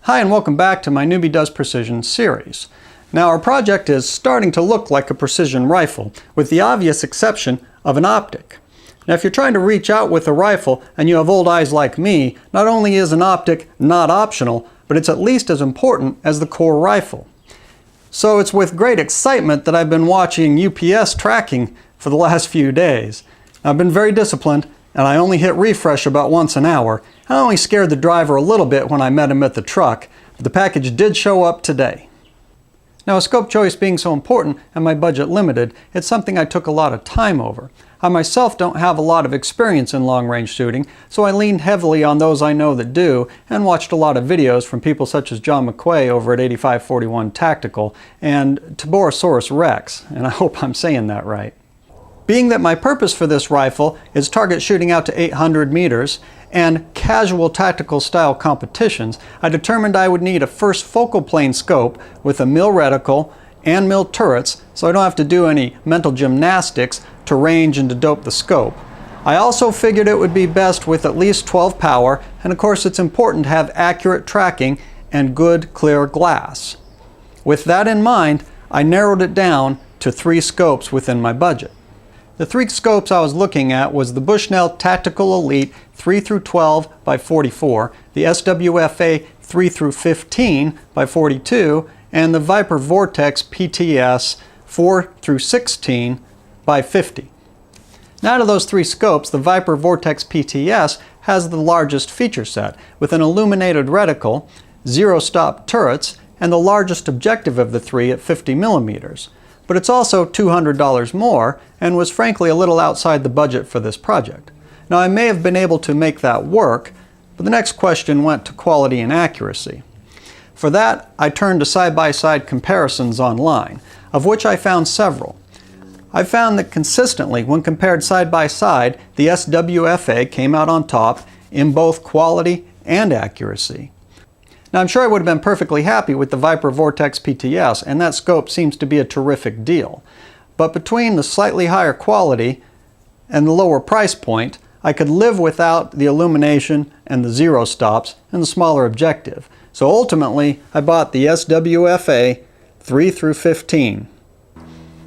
Hi and welcome back to my Newbie Does Precision series. Now our project is starting to look like a precision rifle, with the obvious exception of an optic. Now if you're trying to reach out with a rifle and you have old eyes like me, not only is an optic not optional, but it's at least as important as the core rifle. So it's with great excitement that I've been watching UPS tracking for the last few days. I've been very disciplined and I only hit refresh about once an hour. I only scared the driver a little bit when I met him at the truck, but the package did show up today. Now, a scope choice being so important and my budget limited, it's something I took a lot of time over. I myself don't have a lot of experience in long-range shooting, so I leaned heavily on those I know that do and watched a lot of videos from people such as John McQuay over at 8541 Tactical and Taborosaurus Rex, and I hope I'm saying that right. Being that my purpose for this rifle is target shooting out to 800 meters and casual tactical style competitions, I determined I would need a first focal plane scope with a mil reticle and mil turrets so I don't have to do any mental gymnastics to range and to dope the scope. I also figured it would be best with at least 12 power, and of course it's important to have accurate tracking and good clear glass. With that in mind, I narrowed it down to 3 scopes within my budget. The 3 scopes I was looking at was the Bushnell Tactical Elite 3 through 12 by 44, the SWFA 3 through 15 by 42, and the Viper Vortex PTS 4 through 16 by 50. Now, out of those 3 scopes, the Viper Vortex PTS has the largest feature set, with an illuminated reticle, 0-stop turrets, and the largest objective of the 3 at 50 millimeters. But it's also $200 more and was frankly a little outside the budget for this project. Now I may have been able to make that work, but the next question went to quality and accuracy. For that, I turned to side-by-side comparisons online, of which I found several. I found that consistently, when compared side-by-side, the SWFA came out on top in both quality and accuracy. Now I'm sure I would have been perfectly happy with the Viper Vortex PTS, and that scope seems to be a terrific deal. But between the slightly higher quality and the lower price point, I could live without the illumination and the 0 stops and the smaller objective. So ultimately, I bought the SWFA 3 through 15.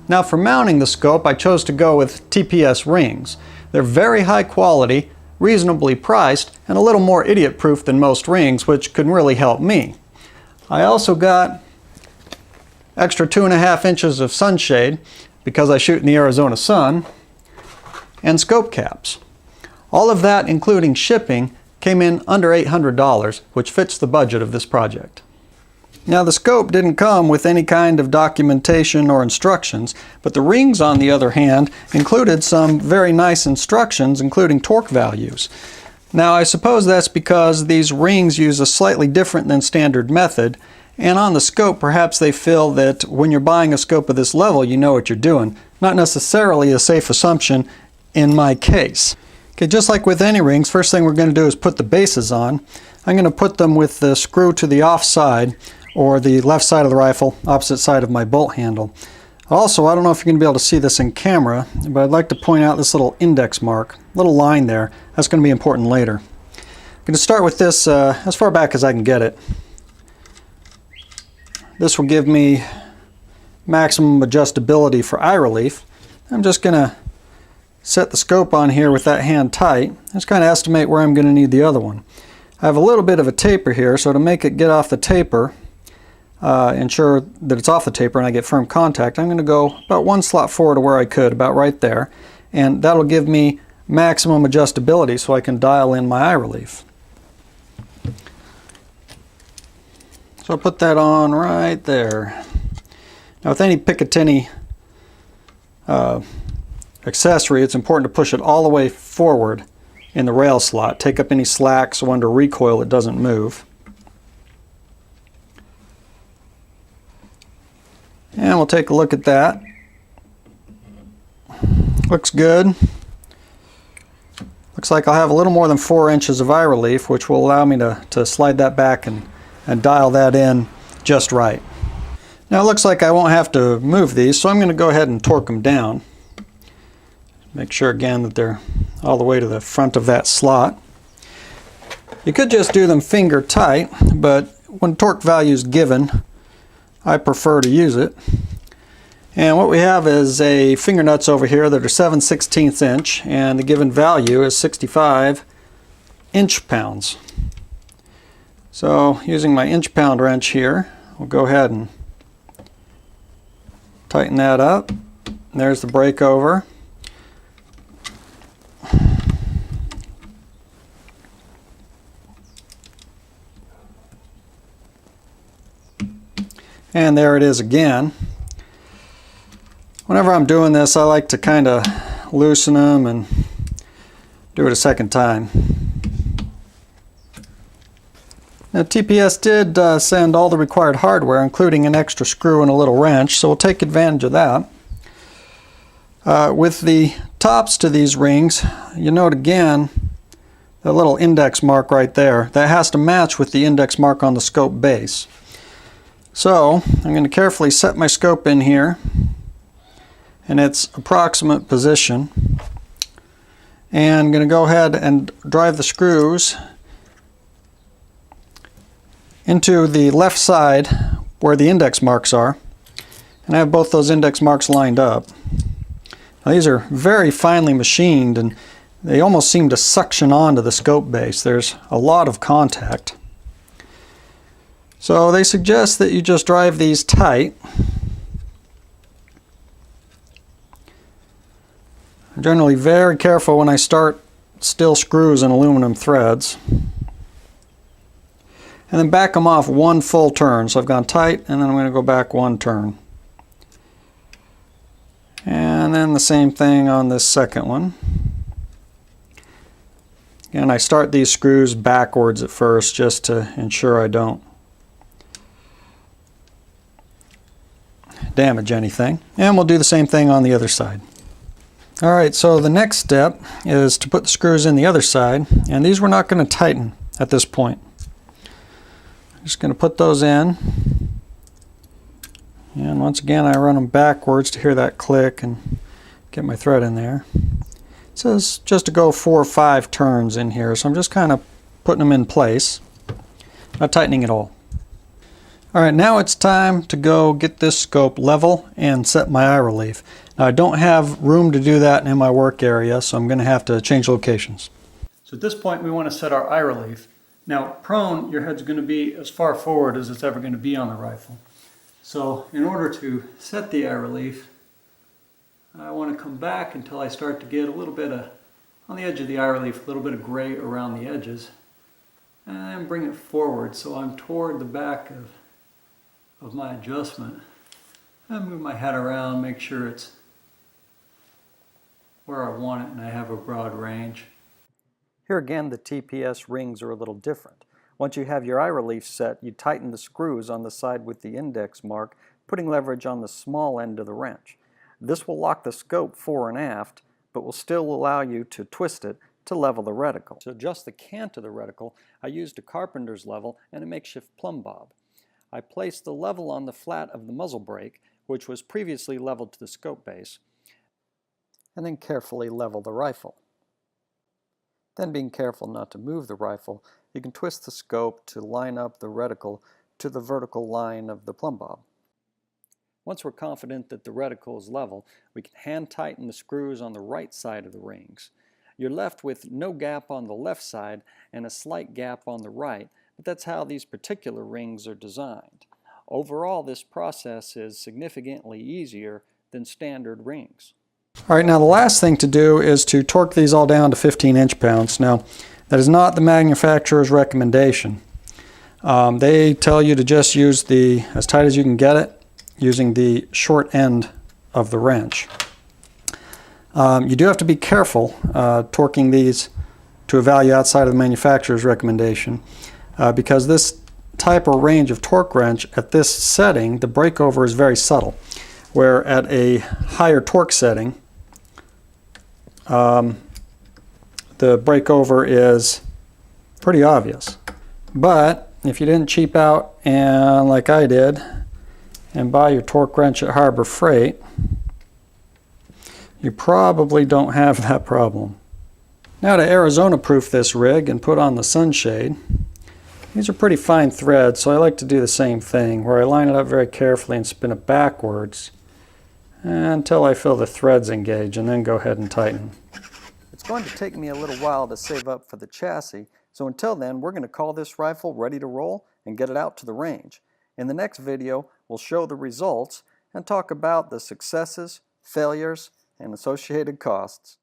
Now for mounting the scope, I chose to go with TPS rings. They're very high quality, reasonably priced, and a little more idiot-proof than most rings, which could really help me. I also got extra 2.5 inches of sunshade because I shoot in the Arizona sun, and scope caps. All of that, including shipping, came in under $800, which fits the budget of this project. Now the scope didn't come with any kind of documentation or instructions, but the rings, on the other hand, included some very nice instructions, including torque values. Now I suppose that's because these rings use a slightly different than standard method, and on the scope perhaps they feel that when you're buying a scope of this level you know what you're doing. Not necessarily a safe assumption in my case. Okay, just like with any rings, first thing we're going to do is put the bases on. I'm going to put them with the screw to the off side, or the left side of the rifle, opposite side of my bolt handle. Also, I don't know if you're going to be able to see this in camera, but I'd like to point out this little index mark, little line there. That's going to be important later. I'm going to start with this as far back as I can get it. This will give me maximum adjustability for eye relief. I'm just going to set the scope on here with that hand tight. Just kind of estimate where I'm going to need the other one. I have a little bit of a taper here, so to make it get off the taper, ensure that it's off the taper and I get firm contact, I'm going to go about 1 slot forward to where I could, about right there, and that'll give me maximum adjustability so I can dial in my eye relief. So I'll put that on right there. Now with any Picatinny accessory, it's important to push it all the way forward in the rail slot, take up any slack so under recoil it doesn't move. And we'll take a look at that. Looks good. Looks like I'll have a little more than 4 inches of eye relief, which will allow me to slide that back and dial that in just right. Now it looks like I won't have to move these, so I'm going to go ahead and torque them down. Make sure again that they're all the way to the front of that slot. You could just do them finger tight, but when torque value is given, I prefer to use it. And what we have is a finger nuts over here that are 7/16 inch, and the given value is 65 inch-pounds. So using my inch-pound wrench here, we'll go ahead and tighten that up. There's the breakover. And there it is again. Whenever I'm doing this, I like to kind of loosen them and do it a second time. Now, TPS did send all the required hardware, including an extra screw and a little wrench, so we'll take advantage of that. With the tops to these rings, you note again the little index mark right there. That has to match with the index mark on the scope base. So I'm going to carefully set my scope in here in its approximate position, and I'm going to go ahead and drive the screws into the left side where the index marks are, and I have both those index marks lined up. Now, these are very finely machined, and they almost seem to suction onto the scope base. There's a lot of contact. So they suggest that you just drive these tight. I'm generally very careful when I start steel screws and aluminum threads. And then back them off one full turn. So I've gone tight, and then I'm going to go back one turn. And then the same thing on this second one. And I start these screws backwards at first just to ensure I don't damage anything. And we'll do the same thing on the other side. Alright, so the next step is to put the screws in the other side, and these we're not going to tighten at this point. I'm just going to put those in, and once again I run them backwards to hear that click and get my thread in there. It says just to go 4 or 5 turns in here, so I'm just kind of putting them in place, not tightening at all. Alright, now it's time to go get this scope level and set my eye relief. Now, I don't have room to do that in my work area, so I'm going to have to change locations. So at this point we want to set our eye relief. Now, prone, your head's going to be as far forward as it's ever going to be on the rifle. So in order to set the eye relief, I want to come back until I start to get a little bit of, on the edge of the eye relief, a little bit of gray around the edges, and bring it forward so I'm toward the back of my adjustment. And move my head around, make sure it's where I want it and I have a broad range. Here again, the TPS rings are a little different. Once you have your eye relief set, you tighten the screws on the side with the index mark, putting leverage on the small end of the wrench. This will lock the scope fore and aft, but will still allow you to twist it to level the reticle. To adjust the cant of the reticle, I used a carpenter's level and a makeshift plumb bob. I placed the level on the flat of the muzzle brake, which was previously leveled to the scope base, and then carefully level the rifle. Then, being careful not to move the rifle, you can twist the scope to line up the reticle to the vertical line of the plumb bob. Once we're confident that the reticle is level, we can hand tighten the screws on the right side of the rings. You're left with no gap on the left side and a slight gap on the right, but that's how these particular rings are designed. Overall, this process is significantly easier than standard rings. Alright, now the last thing to do is to torque these all down to 15 inch-pounds. Now, that is not the manufacturer's recommendation. They tell you to just use as tight as you can get it, using the short end of the wrench. You do have to be careful torquing these to a value outside of the manufacturer's recommendation, because this type or range of torque wrench at this setting, the breakover is very subtle, where at a higher torque setting, the breakover is pretty obvious. But if you didn't cheap out and like I did and buy your torque wrench at Harbor Freight, you probably don't have that problem. Now, to Arizona proof this rig and put on the sunshade, These are pretty fine threads, so I like to do the same thing, where I line it up very carefully and spin it backwards until I feel the threads engage, and then go ahead and tighten. It's going to take me a little while to save up for the chassis, so until then we're going to call this rifle ready to roll and get it out to the range. In the next video we'll show the results and talk about the successes, failures, and associated costs.